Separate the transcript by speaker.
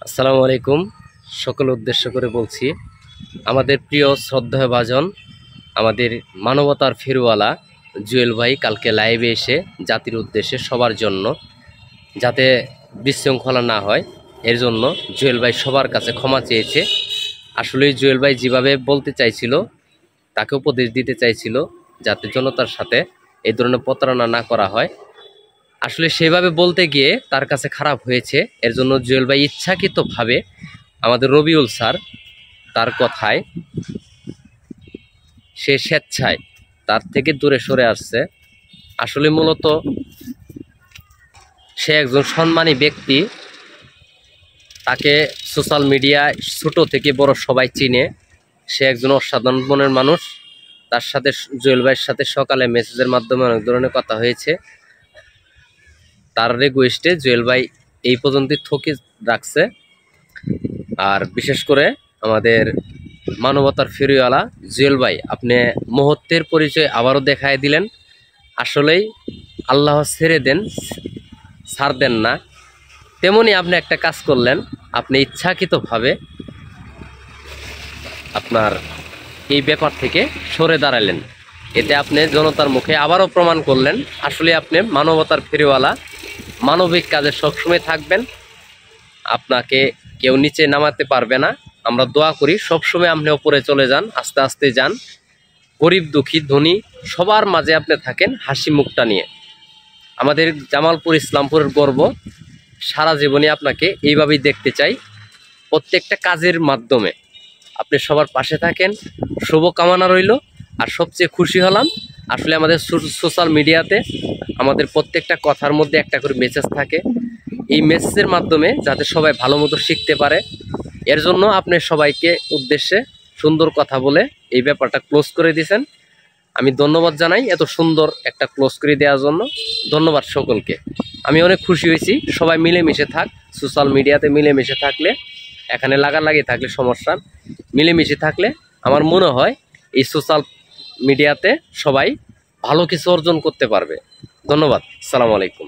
Speaker 1: আসসালামু আলাইকুম। সকল উদ্দেশ্য করে বলছি, আমাদের প্রিয় শ্রদ্ধেয় ভাজন, আমাদের মানবতার ফেরওয়ালা জুয়েল ভাই কালকে লাইভে এসে জাতির উদ্দেশ্যে সবার জন্য যাতে বিশৃঙ্খলা না হয় এর জন্য জুয়েল ভাই সবার কাছে ক্ষমা চেয়েছে। আসলে জুয়েল ভাই যেভাবে বলতে চাইছিল, তাকে উপদেশ দিতে চাইছিল যাতে জনতার সাথে এই ধরনের প্রতারণা না করা হয়। আসলে সেভাবে বলতে গিয়ে তার কাছে খারাপ হয়েছে। এর জন্য জুয়েল ভাই ইচ্ছাকৃতভাবে আমাদের রবিউল স্যার তার কথায় সে স্বেচ্ছায় তার থেকে দূরে সরে আসছে। আসলে মূলত সে একজন সম্মানী ব্যক্তি, তাকে সোশ্যাল মিডিয়ায় ছোট থেকে বড় সবাই চিনে। সে একজন অসাধারণ মনের মানুষ। তার সাথে জুয়েল ভাইয়ের সাথে সকালে মেসেজের মাধ্যমে অনেক ধরনের কথা হয়েছে। তার রিকোয়েস্টে জুয়েল ভাই এই পর্যন্তই থকে রাখছে। আর বিশেষ করে আমাদের মানবতার ফেরিওয়ালা জুয়েল ভাই, আপনি মুহূর্তের পরিচয় আবারও দেখায় দিলেন। আসলেই আল্লাহ ছেড়ে দেন, ছাড় দেন না। তেমনি আপনি একটা কাজ করলেন, আপনি ইচ্ছাকৃতভাবে আপনার এই ব্যাপার থেকে সরে দাঁড়ালেন। এতে আপনি জনতার মুখে আবারও প্রমাণ করলেন আসলে আপনি মানবতার ফেরিওয়ালা, মানবিক কাজে সবসময় থাকবেন। আপনাকে কেউ নিচে নামাতে পারবে না। আমরা দোয়া করি সবসময় আপনি ওপরে চলে যান, আস্তে আস্তে যান। গরিব দুঃখী ধনী সবার মাঝে আপনি থাকেন হাসি মুখটা নিয়ে। আমাদের জামালপুর ইসলামপুরের গর্ব, সারা জীবনে আপনাকে এইভাবেই দেখতে চাই। প্রত্যেকটা কাজের মাধ্যমে আপনি সবার পাশে থাকেন, শুভকামনা রইল। আর সবচেয়ে খুশি হলাম আসলে আমাদের সোশ্যাল মিডিয়াতে আমাদের প্রত্যেকটা কথার মধ্যে একটা করে মেসেজ থাকে। এই মেসেজের মাধ্যমে যাতে সবাই ভালো মতো শিখতে পারে, এর জন্য আপনি সবাইকে উদ্দেশ্যে সুন্দর কথা বলে এই ব্যাপারটা ক্লোজ করে দিয়েছেন। আমি ধন্যবাদ জানাই এত সুন্দর একটা ক্লোজ করে দেওয়ার জন্য। ধন্যবাদ সকলকে। আমি অনেক খুশি হয়েছি। সবাই মিলেমিশে থাক, সোশ্যাল মিডিয়াতে মিলেমিশে থাকলে, এখানে লাগালাগি থাকলে সমস্যা, মিলেমিশে থাকলে আমার মনে হয় এই সোশ্যাল মিডিয়াতে সবাই ভালো কিছু অর্জন করতে পারবে। ধন্যবাদ। আসসালামু আলাইকুম।